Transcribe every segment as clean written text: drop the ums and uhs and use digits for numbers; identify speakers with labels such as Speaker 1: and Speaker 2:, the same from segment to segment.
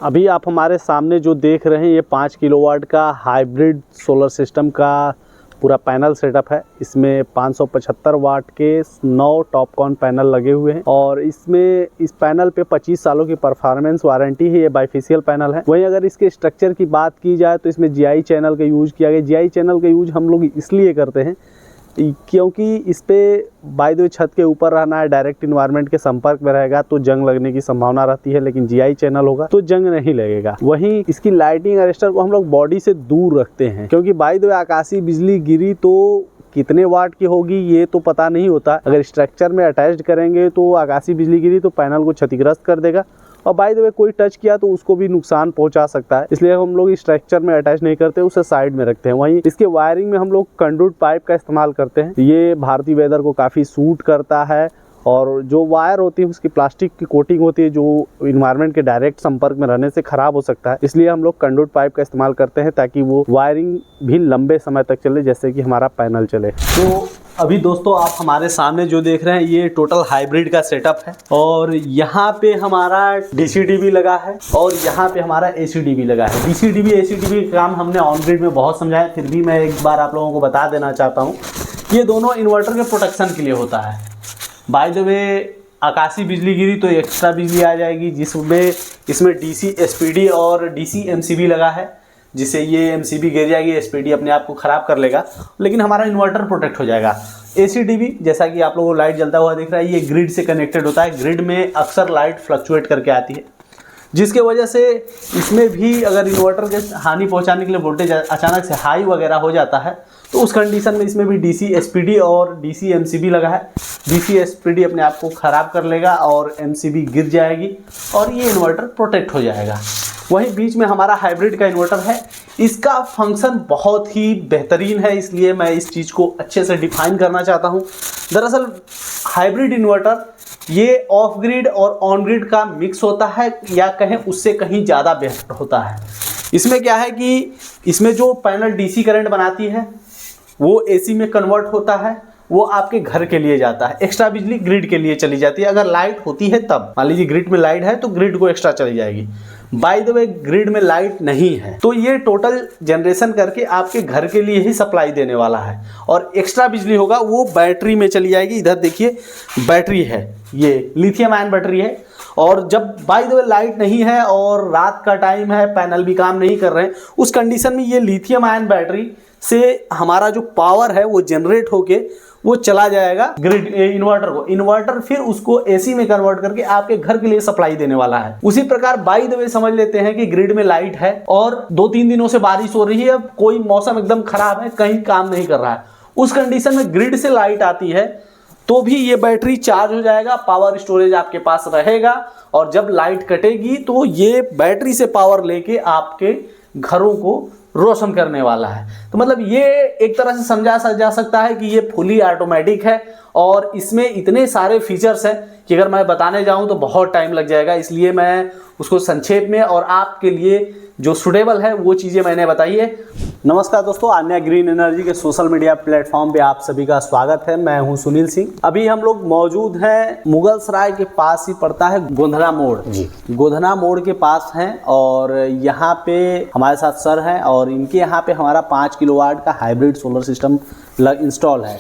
Speaker 1: अभी आप हमारे सामने जो देख रहे हैं ये 5 किलोवाट का हाइब्रिड सोलर सिस्टम का पूरा पैनल सेटअप है। इसमें 575 वाट के 9 टॉपकॉन पैनल लगे हुए हैं और इसमें इस पैनल पे 25 सालों की परफॉर्मेंस वारंटी है। ये बाइफेशियल पैनल है। वहीं अगर इसके स्ट्रक्चर की बात की जाए तो इसमें जीआई चैनल का यूज़ किया गया। जीआई चैनल का यूज हम लोग इसलिए करते हैं क्योंकि इस पे बाय द वे छत के ऊपर रहना है, डायरेक्ट इन्वायरमेंट के संपर्क में रहेगा तो जंग लगने की संभावना रहती है, लेकिन जीआई चैनल होगा तो जंग नहीं लगेगा। वहीं इसकी लाइटिंग अरेस्टर को हम लोग बॉडी से दूर रखते हैं क्योंकि बाय द वे आकाशीय बिजली गिरी तो कितने वाट की होगी ये तो पता नहीं होता। अगर स्ट्रक्चर में अटैच्ड करेंगे तो आकाशीय बिजली गिरी तो पैनल को क्षतिग्रस्त कर देगा और बाय द वे कोई टच किया तो उसको भी नुकसान पहुंचा सकता है। इसलिए हम लोग स्ट्रक्चर में अटैच नहीं करते, उसे साइड में रखते हैं। वहीं इसके वायरिंग में हम लोग कंडक्ट पाइप का इस्तेमाल करते हैं। ये भारतीय वेदर को काफ़ी सूट करता है और जो वायर होती है उसकी प्लास्टिक की कोटिंग होती है जो इन्वायरमेंट के डायरेक्ट संपर्क में रहने से खराब हो सकता है। इसलिए हम लोग कंडक्ट पाइप का इस्तेमाल करते हैं ताकि वो वायरिंग भी लंबे समय तक चले, जैसे कि हमारा पैनल चले। तो अभी दोस्तों आप हमारे सामने जो देख रहे हैं ये टोटल हाइब्रिड का सेटअप है और यहाँ पे हमारा डीसी-डीबी लगा है और यहाँ पे हमारा एसी-डीबी लगा है। डीसी-डीबी एसी-डीबी का काम हमने ऑन ग्रिड में बहुत समझाया, फिर भी मैं एक बार आप लोगों को बता देना चाहता हूँ। ये दोनों इन्वर्टर के प्रोटेक्शन के लिए होता है। बाय द वे आकाशीय बिजली गिरी तो एक्स्ट्रा बिजली आ जाएगी, जिसमें इसमें डीसी एसपीडी और डीसी एमसीबी लगा है, जिससे ये एमसीबी गिर जाएगी, एसपीडी अपने आप को ख़राब कर लेगा, लेकिन हमारा इन्वर्टर प्रोटेक्ट हो जाएगा। एसीडीबी जैसा कि आप लोगों को लाइट जलता हुआ दिख रहा है, ये ग्रिड से कनेक्टेड होता है। ग्रिड में अक्सर लाइट फ्लक्चुएट करके आती है, जिसके वजह से इसमें भी अगर इन्वर्टर के हानि पहुंचाने के लिए वोल्टेज अचानक से हाई वगैरह हो जाता है तो उस कंडीशन में इसमें भी डीसी एसपीडी और डीसी एमसीबी लगा है। डीसी एसपीडी अपने आप को ख़राब कर लेगा और एमसीबी गिर जाएगी और ये इन्वर्टर प्रोटेक्ट हो जाएगा। वहीं बीच में हमारा हाइब्रिड का इन्वर्टर है। इसका फंक्शन बहुत ही बेहतरीन है, इसलिए मैं इस चीज़ को अच्छे से डिफाइन करना चाहता हूँ। दरअसल हाइब्रिड इन्वर्टर ये ऑफ ग्रिड और ऑन ग्रिड का मिक्स होता है, या कहें उससे कहीं ज़्यादा बेहतर होता है। इसमें क्या है कि इसमें जो पैनल डीसी करंट बनाती है वो एसी में कन्वर्ट होता है, वो आपके घर के लिए जाता है। एक्स्ट्रा बिजली ग्रिड के लिए चली जाती है। अगर लाइट होती है तब, मान लीजिए ग्रिड में लाइट है तो ग्रिड को एक्स्ट्रा चली जाएगी। बाय द वे ग्रिड में लाइट नहीं है तो ये टोटल जनरेशन करके आपके घर के लिए ही सप्लाई देने वाला है और एक्स्ट्रा बिजली होगा वो बैटरी में चली जाएगी। इधर देखिए बैटरी है, ये लिथियम आयन बैटरी है। और जब बाय द वे लाइट नहीं है और रात का टाइम है, पैनल भी काम नहीं कर रहे हैं, उस कंडीशन में ये लिथियम आयन बैटरी से हमारा जो पावर है वो जनरेट होके वो चला जाएगा ग्रिड इन्वर्टर को। इन्वर्टर फिर उसको एसी में कन्वर्ट करके आपके घर के लिए सप्लाई देने वाला है। उसी प्रकार बाय द वे समझ लेते हैं कि ग्रिड में लाइट है और 2-3 दिनों से बारिश हो रही है, कोई मौसम एकदम खराब है, कहीं काम नहीं कर रहा है, उस कंडीशन में ग्रिड से लाइट आती है तो भी ये बैटरी चार्ज हो जाएगा, पावर स्टोरेज आपके पास रहेगा और जब लाइट कटेगी तो ये बैटरी से पावर लेके आपके घरों को रोशन करने वाला है। तो मतलब ये एक तरह से समझा जा सकता है कि ये फुली ऑटोमेटिक है और इसमें इतने सारे फीचर्स हैं कि अगर मैं बताने जाऊं तो बहुत टाइम लग जाएगा, इसलिए मैं उसको संक्षेप में और आपके लिए जो सुटेबल है वो चीज़ें मैंने बताई है। नमस्कार दोस्तों, आन्या ग्रीन एनर्जी के सोशल मीडिया प्लेटफॉर्म पे आप सभी का स्वागत है। मैं हूं सुनील सिंह। अभी हम लोग मौजूद हैं मुगल सराय के पास ही पड़ता है गोधना मोड़ जी, गोधना मोड़ के पास हैं और यहाँ पे हमारे साथ सर हैं और इनके यहाँ पे हमारा 5 किलोवाट का हाइब्रिड सोलर सिस्टम इंस्टॉल है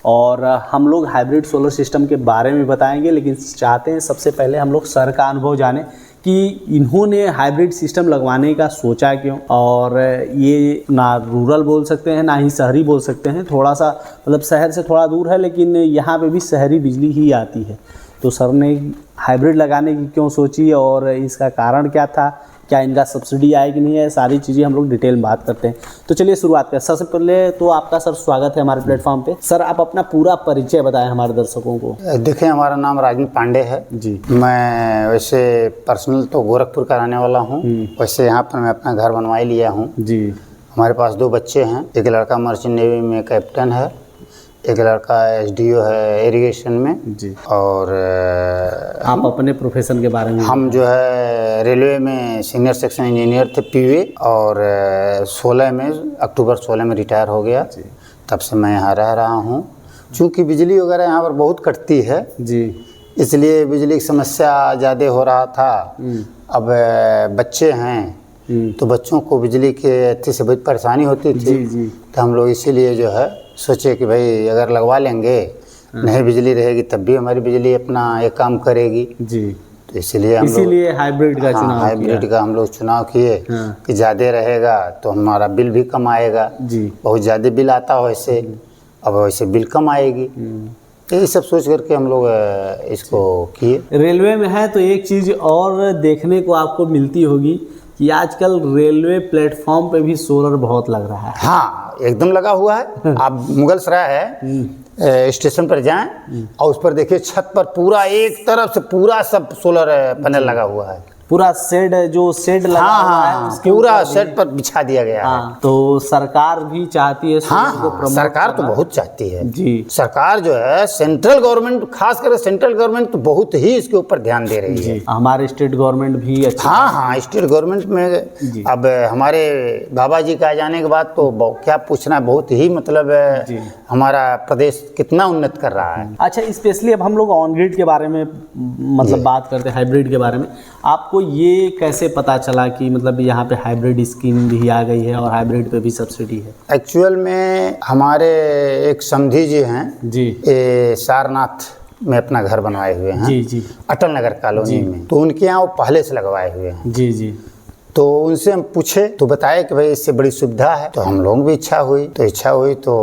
Speaker 1: और हम लोग हाइब्रिड सोलर सिस्टम के बारे में बताएंगे, लेकिन चाहते हैं सबसे पहले हम लोग सर का अनुभव जाने कि इन्होंने हाइब्रिड सिस्टम लगवाने का सोचा क्यों। और ये ना रूरल बोल सकते हैं ना ही शहरी बोल सकते हैं, थोड़ा सा मतलब शहर से थोड़ा दूर है, लेकिन यहाँ पे भी शहरी बिजली ही आती है। तो सर ने हाइब्रिड लगाने की क्यों सोची और इसका कारण क्या था, क्या इनका सब्सिडी आए कि नहीं है, सारी चीज़ें हम लोग डिटेल में बात करते हैं। तो चलिए शुरुआत करें। सबसे पहले तो आपका सर स्वागत है हमारे प्लेटफॉर्म पे। सर आप अपना पूरा परिचय बताएं हमारे दर्शकों को।
Speaker 2: देखिए, हमारा नाम राजन पांडे है जी। मैं वैसे पर्सनल तो गोरखपुर का रहने वाला हूँ, वैसे यहाँ पर मैं अपना घर बनवा लिया हूँ जी। हमारे पास 2 बच्चे हैं, एक लड़का मर्चेंट नेवी में कैप्टन है, एक लड़का एसडीओ है इरिगेशन में जी। और
Speaker 1: आप अपने प्रोफेशन के बारे में?
Speaker 2: हम जो है रेलवे में सीनियर सेक्शन इंजीनियर थे पीवे और 16 में अक्टूबर 16 में रिटायर हो गया जी। तब से मैं यहाँ रह रहा हूँ। चूँकि बिजली वगैरह यहाँ पर बहुत कटती है जी, इसलिए बिजली की समस्या ज़्यादा हो रहा था। अब बच्चे हैं तो बच्चों को बिजली के अति से बहुत परेशानी होती थी।
Speaker 1: जी।
Speaker 2: तो हम लोग इसीलिए जो है सोचे कि भाई अगर लगवा लेंगे, नहीं बिजली रहेगी तब भी हमारी बिजली अपना एक काम करेगी
Speaker 1: जी।
Speaker 2: तो इसीलिए
Speaker 1: हाइब्रिड का चुनाव
Speaker 2: हाइब्रिड का हम लोग चुनाव किए कि ज़्यादा रहेगा तो हमारा बिल भी कम आएगा
Speaker 1: जी।
Speaker 2: बहुत ज़्यादा बिल आता हो वैसे, अब वैसे बिल कम आएगी। यही सब सोच करके हम लोग इसको किए।
Speaker 1: रेलवे में है तो एक चीज़ और देखने को आपको मिलती होगी कि आजकल रेलवे प्लेटफॉर्म पे भी सोलर बहुत लग रहा है।
Speaker 2: हाँ एकदम लगा हुआ है। आप मुगल सराय है स्टेशन पर जाएं और उस पर देखिए छत पर पूरा एक तरफ से पूरा सब सोलर पैनल लगा हुआ है।
Speaker 1: पूरा शेड लगा हुआ है उसके
Speaker 2: पूरा
Speaker 1: ऊपर
Speaker 2: शेड पर बिछा दिया गया है।
Speaker 1: तो सरकार भी चाहती है सोलर को प्रमोट
Speaker 2: सरकार तो
Speaker 1: करना।
Speaker 2: बहुत चाहती है
Speaker 1: जी।
Speaker 2: सरकार जो है सेंट्रल गवर्नमेंट, खास करके सेंट्रल गवर्नमेंट तो बहुत ही इसके ऊपर ध्यान दे रही है।
Speaker 1: हमारे स्टेट गवर्नमेंट भी अच्छा।
Speaker 2: हाँ स्टेट गवर्नमेंट में अब हमारे बाबा जी का आ जाने के बाद तो क्या पूछना, बहुत ही मतलब हमारा प्रदेश कितना उन्नत कर रहा है।
Speaker 1: अच्छा, स्पेशली अब हम लोग ऑन ग्रिड के बारे में मतलब बात करते हैं, हाइब्रिड के बारे में। आपको ये कैसे पता चला कि मतलब यहाँ पे हाइब्रिड स्कीम भी आ गई है और हाइब्रिड पे भी सब्सिडी है?
Speaker 2: एक्चुअल में हमारे एक समधी जी हैं
Speaker 1: जी,
Speaker 2: ये सारनाथ में अपना घर बनवाए हुए हैं।
Speaker 1: जी जी।
Speaker 2: अटल नगर कॉलोनी में, तो उनके यहाँ वो पहले से लगवाए हुए हैं।
Speaker 1: जी जी।
Speaker 2: तो उनसे हम पूछे तो बताए कि भाई इससे बड़ी सुविधा है। तो हम लोग भी इच्छा हुई तो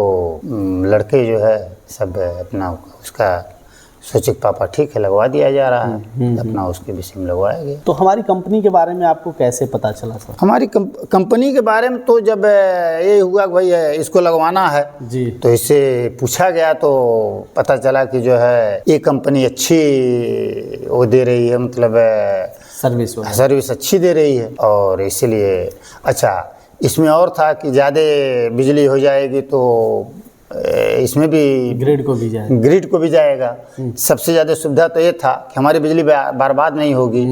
Speaker 2: लड़के जो है सब अपना उसका सोचे पापा ठीक है लगवा दिया जा रहा है, अपना उसके विषय में लगवाया गया।
Speaker 1: तो हमारी कंपनी के बारे में आपको कैसे पता चला सर?
Speaker 2: हमारी कंपनी के बारे में तो जब ये हुआ कि भाई इसको लगवाना है
Speaker 1: जी,
Speaker 2: तो इससे पूछा गया तो पता चला कि जो है ये कंपनी अच्छी वो दे रही है, मतलब सर्विस अच्छी दे रही है। और इसीलिए अच्छा इसमें और था कि ज़्यादा बिजली हो जाएगी तो इसमें भी ग्रिड को भी जाएगा। सबसे ज़्यादा सुविधा तो ये था कि हमारी बिजली बर्बाद नहीं होगी,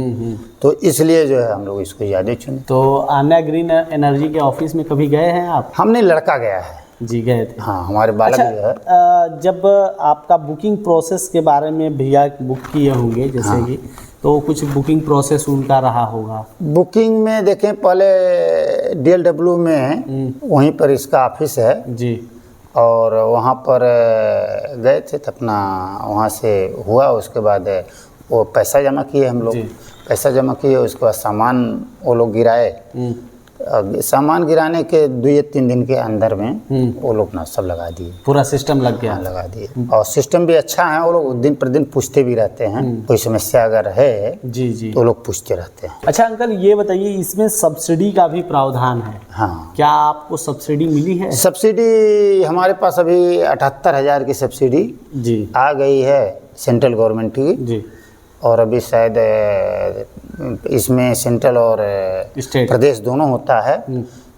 Speaker 2: तो इसलिए जो है हम लोग इसको ज़्यादा चुने।
Speaker 1: तो आन्या ग्रीन एनर्जी के ऑफिस में कभी गए हैं आप?
Speaker 2: हमने लड़का गया है
Speaker 1: जी, गए थे।
Speaker 2: हाँ हमारे बालक जो है।
Speaker 1: जब आपका बुकिंग प्रोसेस के बारे में भैया बुक किए होंगे जैसे कि, तो कुछ बुकिंग प्रोसेस उनका रहा होगा?
Speaker 2: बुकिंग में देखें पहले DLW में वहीं पर इसका ऑफिस है
Speaker 1: जी,
Speaker 2: और वहाँ पर गए थे तो अपना वहाँ से हुआ। उसके बाद वो पैसा जमा किए हम लोग, पैसा जमा किए, उसके बाद सामान वो लोग गिराए। सामान गिराने के 2 या 3 दिन के अंदर में वो लोग ना सब लगा दिए,
Speaker 1: पूरा सिस्टम लग गया।
Speaker 2: लगा दिए और सिस्टम भी अच्छा है। वो लोग दिन पर दिन पूछते भी रहते हैं, कोई समस्या अगर है
Speaker 1: जी जी
Speaker 2: तो वो लोग पूछते रहते हैं।
Speaker 1: अच्छा अंकल, ये बताइए इसमें सब्सिडी का भी प्रावधान है?
Speaker 2: हाँ।
Speaker 1: क्या आपको सब्सिडी मिली है?
Speaker 2: सब्सिडी हमारे पास अभी 78,000 की सब्सिडी
Speaker 1: जी
Speaker 2: आ गई है सेंट्रल गवर्नमेंट की
Speaker 1: जी,
Speaker 2: और अभी शायद इसमें सेंट्रल और
Speaker 1: स्टेट
Speaker 2: प्रदेश दोनों होता है,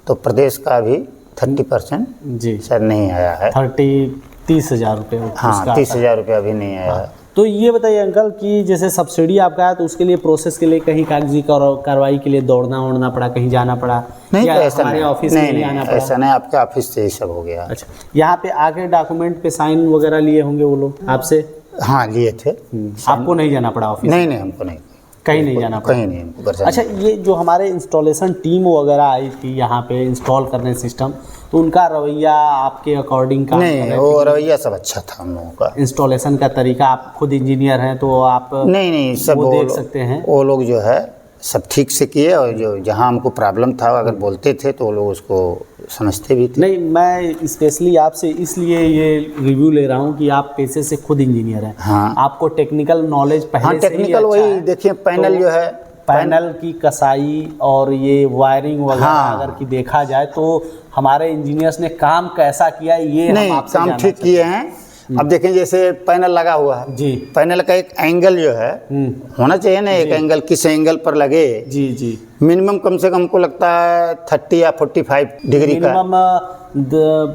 Speaker 2: तो प्रदेश का भी 30%
Speaker 1: जी
Speaker 2: शायद नहीं आया है।
Speaker 1: 30,000 रुपये?
Speaker 2: हाँ 30,000 रुपये अभी नहीं आया है।
Speaker 1: तो ये बताइए अंकल कि जैसे सब्सिडी आपका है तो उसके लिए प्रोसेस के लिए कहीं कागजी कार्रवाई के लिए दौड़ना पड़ा, कहीं जाना पड़ा?
Speaker 2: नहीं
Speaker 1: या
Speaker 2: ऐसा
Speaker 1: हमारे
Speaker 2: नहीं,
Speaker 1: ऑफिस में आना पड़ा?
Speaker 2: ऐसा नहीं, आपके ऑफिस से ही सब हो गया।
Speaker 1: अच्छा, यहाँ पे आके डॉक्यूमेंट पे साइन वगैरह लिए होंगे वो लोग आपसे?
Speaker 2: हाँ लिए थे।
Speaker 1: आपको नहीं जाना पड़ा ऑफिस?
Speaker 2: नहीं हमको नहीं,
Speaker 1: कहीं नहीं जाना पड़ा?
Speaker 2: कहीं नहीं हमको।
Speaker 1: अच्छा, ये जो हमारे इंस्टॉलेशन टीम वगैरह आई थी यहाँ पे इंस्टॉल करने सिस्टम, तो उनका रवैया आपके अकॉर्डिंग का?
Speaker 2: नहीं वो रवैया सब अच्छा था हम लोगों का।
Speaker 1: इंस्टॉलेशन का तरीका, आप खुद इंजीनियर हैं तो आप
Speaker 2: नहीं सब
Speaker 1: वो देख सकते हैं।
Speaker 2: वो लोग जो है सब ठीक से किए और जो जहाँ हमको प्रॉब्लम था अगर बोलते थे तो वो लोग उसको समझते भी थे।
Speaker 1: नहीं, मैं स्पेशली आपसे इसलिए ये रिव्यू ले रहा हूँ कि आप पेशे से खुद इंजीनियर हैं।
Speaker 2: हाँ।
Speaker 1: आपको टेक्निकल नॉलेज पहले से ही
Speaker 2: टेक्निकल
Speaker 1: अच्छा
Speaker 2: वही
Speaker 1: है।
Speaker 2: देखिए पैनल जो है,
Speaker 1: पैनल की कसाई और ये वायरिंग वगैरह अगर की देखा जाए तो हमारे इंजीनियर्स ने काम कैसा किया ये
Speaker 2: नहीं
Speaker 1: हम आपसे
Speaker 2: काम
Speaker 1: जानना
Speaker 2: ठीक किए हैं। अब देखें जैसे पैनल लगा हुआ है
Speaker 1: जी,
Speaker 2: पैनल का एक एंगल जो है होना चाहिए ना, एक एंगल किस एंगल पर लगे।
Speaker 1: जी जी,
Speaker 2: मिनिमम कम से कम हमको लगता है 30 या 45 डिग्री का,
Speaker 1: मिनिमम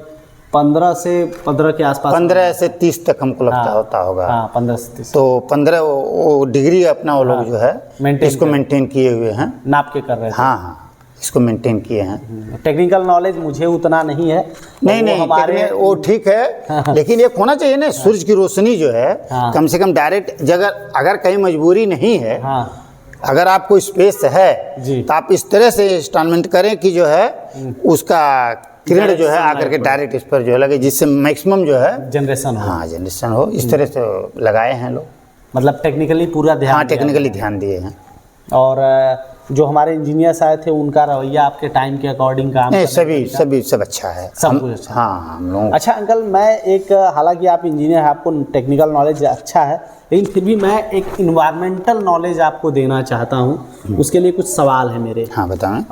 Speaker 1: 15 से 15 के आसपास,
Speaker 2: 15 से 30 तक हमको लगता होता होगा।
Speaker 1: हाँ 15 से 30
Speaker 2: तो 15 वो डिग्री अपना वो लोग जो है
Speaker 1: मेंटेन
Speaker 2: इसको मेंटेन किए हुए हैं,
Speaker 1: नाप के कर रहे थे।
Speaker 2: हाँ। इसको मेंटेन किए हैं।
Speaker 1: टेक्निकल नॉलेज मुझे उतना नहीं है।
Speaker 2: नहीं हमारे वो ठीक है, लेकिन एक होना चाहिए ना, सूरज की रोशनी जो है कम से कम डायरेक्ट जगह, अगर कहीं मजबूरी नहीं है, अगर आपको स्पेस है तो आप इस तरह से इंस्टॉलमेंट करें कि जो है उसका किरण जो है आकर के डायरेक्ट इस पर जो है लगे, जिससे मैक्सिमम जो है
Speaker 1: जनरेशन हो।
Speaker 2: हाँ जनरेशन हो, इस तरह से लगाए हैं लोग।
Speaker 1: मतलब टेक्निकली पूरा ध्यान।
Speaker 2: हाँ टेक्निकली ध्यान दिए हैं।
Speaker 1: और जो हमारे इंजीनियर्स आए थे उनका रवैया आपके टाइम के अकॉर्डिंग काम
Speaker 2: नहीं, सब अच्छा है,
Speaker 1: सब कुछ अच्छा।
Speaker 2: हाँ हम लोग।
Speaker 1: अच्छा अंकल, मैं एक, हालांकि आप इंजीनियर हैं, आपको टेक्निकल नॉलेज अच्छा है, लेकिन फिर भी मैं एक इन्वायरमेंटल नॉलेज आपको देना चाहता हूँ। उसके लिए कुछ सवाल है मेरे।
Speaker 2: हाँ बताएं।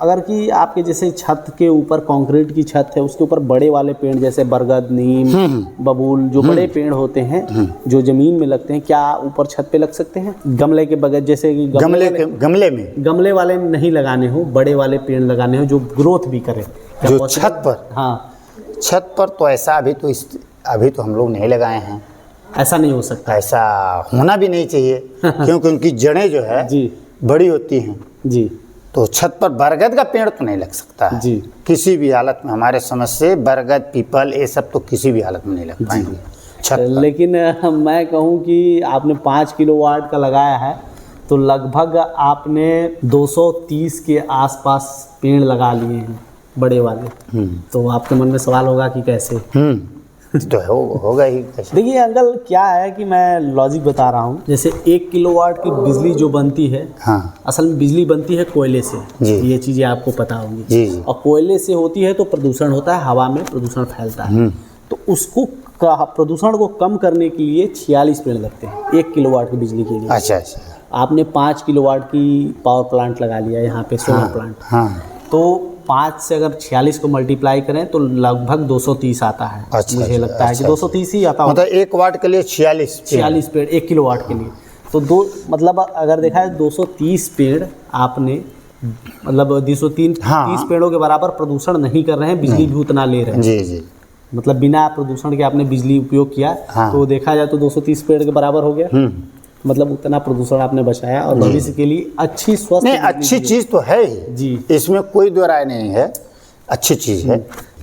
Speaker 1: अगर कि आपके जैसे छत के ऊपर, कंक्रीट की छत है, उसके ऊपर बड़े वाले पेड़ जैसे बरगद, नीम, बबूल, जो बड़े पेड़ होते हैं जो जमीन में लगते हैं, क्या ऊपर छत पे लग सकते हैं? गमले के बगैर, जैसे कि गमले वाले नहीं लगाने हो, बड़े वाले पेड़ लगाने हो जो ग्रोथ भी करे,
Speaker 2: जो छत पर?
Speaker 1: हाँ
Speaker 2: छत पर तो ऐसा अभी तो हम लोग नहीं लगाए हैं।
Speaker 1: ऐसा नहीं हो सकता,
Speaker 2: ऐसा होना भी नहीं चाहिए क्योंकि उनकी जड़ें जो है
Speaker 1: जी
Speaker 2: बड़ी होती हैं जी। तो छत पर बरगद का पेड़ तो नहीं लग सकता है
Speaker 1: जी, किसी
Speaker 2: भी हालत में। हमारे समझ से बरगद, पीपल, ये सब तो किसी भी हालत में नहीं लग पाएंगे छत पर।
Speaker 1: लेकिन मैं कहूँ कि आपने 5 किलोवाट का लगाया है तो लगभग आपने 230 के आसपास पेड़ लगा लिए हैं बड़े वाले। तो आपके मन में सवाल होगा कि कैसे?
Speaker 2: तो होगा ही।
Speaker 1: देखिए अंकल, क्या है कि मैं लॉजिक बता रहा हूँ। जैसे 1 किलोवाट की बिजली जो बनती है, असल में बिजली बनती है कोयले से, ये चीज़ें आपको पता होंगी जी। और कोयले से होती है तो प्रदूषण होता है, हवा में प्रदूषण फैलता है। तो उसको प्रदूषण को कम करने के लिए 46 पेड़ लगते हैं 1 किलोवाट की बिजली के लिए।
Speaker 2: अच्छा।
Speaker 1: आपने 5 किलोवाट की पावर प्लांट लगा लिया यहाँ पे, सोलर प्लांट। तो 5 से अगर 46 को मल्टीप्लाई करें तो लगभग 230 आता है। मुझे लगता है कि 230 ही आता है।
Speaker 2: मतलब 1 वाट के लिए 46
Speaker 1: पेड़ 1 किलोवाट के लिए। तो मतलब अगर देखा है 230 पेड़ आपने, मतलब 230 पेड़ों के बराबर प्रदूषण नहीं कर रहे हैं, बिजली भी उतना ले रहे हैं जी। मतलब बिना प्रदूषण के आपने बिजली उपयोग किया, तो देखा जाए तो 230 पेड़ के बराबर हो गया। मतलब उतना प्रदूषण आपने बचाया और भविष्य के लिए अच्छी स्वस्थ,
Speaker 2: नहीं अच्छी चीज़ तो है ही जी, इसमें कोई दो राय नहीं है, अच्छी चीज़ है।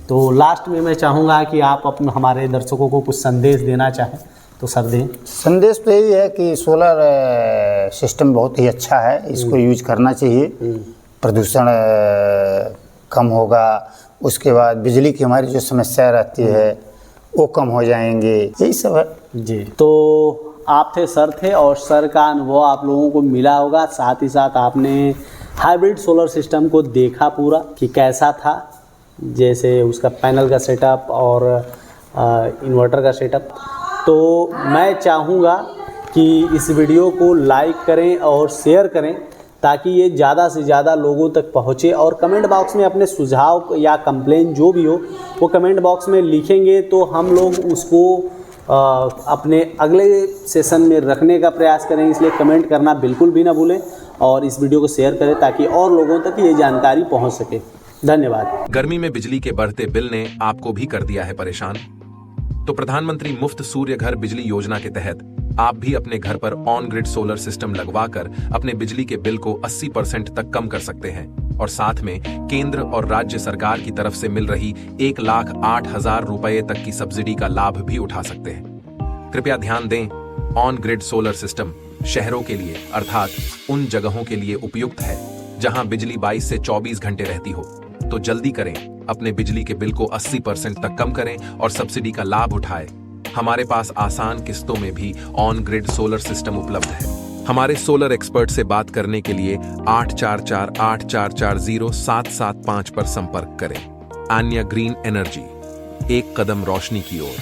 Speaker 1: तो लास्ट में मैं चाहूँगा कि आप अपने हमारे दर्शकों को कुछ संदेश देना चाहें तो सर दें।
Speaker 2: संदेश तो यही है कि सोलर सिस्टम बहुत ही अच्छा है, इसको यूज करना चाहिए। प्रदूषण कम होगा, उसके बाद बिजली की हमारी जो समस्या रहती है वो कम हो जाएंगे, यही सब है
Speaker 1: जी। तो आप सर थे और सर का अनुभव आप लोगों को मिला होगा, साथ ही साथ आपने हाइब्रिड सोलर सिस्टम को देखा पूरा कि कैसा था, जैसे उसका पैनल का सेटअप और इन्वर्टर का सेटअप। तो मैं चाहूँगा कि इस वीडियो को लाइक करें और शेयर करें ताकि ये ज़्यादा से ज़्यादा लोगों तक पहुँचे, और कमेंट बॉक्स में अपने सुझाव या कंप्लेन जो भी हो वो कमेंट बॉक्स में लिखेंगे तो हम लोग उसको अपने अगले सेशन में रखने का प्रयास करें। इसलिए कमेंट करना बिल्कुल भी ना भूलें और इस वीडियो को शेयर करें ताकि और लोगों तक ये जानकारी पहुंच सके। धन्यवाद।
Speaker 3: गर्मी में बिजली के बढ़ते बिल ने आपको भी कर दिया है परेशान? तो प्रधानमंत्री मुफ्त सूर्य घर बिजली योजना के तहत आप भी अपने घर पर ऑन ग्रिड सोलर सिस्टम लगवाकर अपने बिजली के बिल को 80% तक कम कर सकते हैं और साथ में केंद्र और राज्य सरकार की तरफ से मिल रही 1,08,000 रुपए तक की सब्सिडी का लाभ भी उठा सकते हैं। कृपया ध्यान दें, ऑन ग्रिड सोलर सिस्टम शहरों के लिए अर्थात उन जगहों के लिए उपयुक्त है जहां बिजली 22 से 24 घंटे रहती हो। तो जल्दी करें, अपने बिजली के बिल को 80% तक कम करें और सब्सिडी का लाभ उठाएं। हमारे पास आसान किस्तों में भी ऑन ग्रिड सोलर सिस्टम उपलब्ध है। हमारे सोलर एक्सपर्ट से बात करने के लिए 8448440775 पर संपर्क करें। आन्या ग्रीन एनर्जी, एक कदम रोशनी की ओर।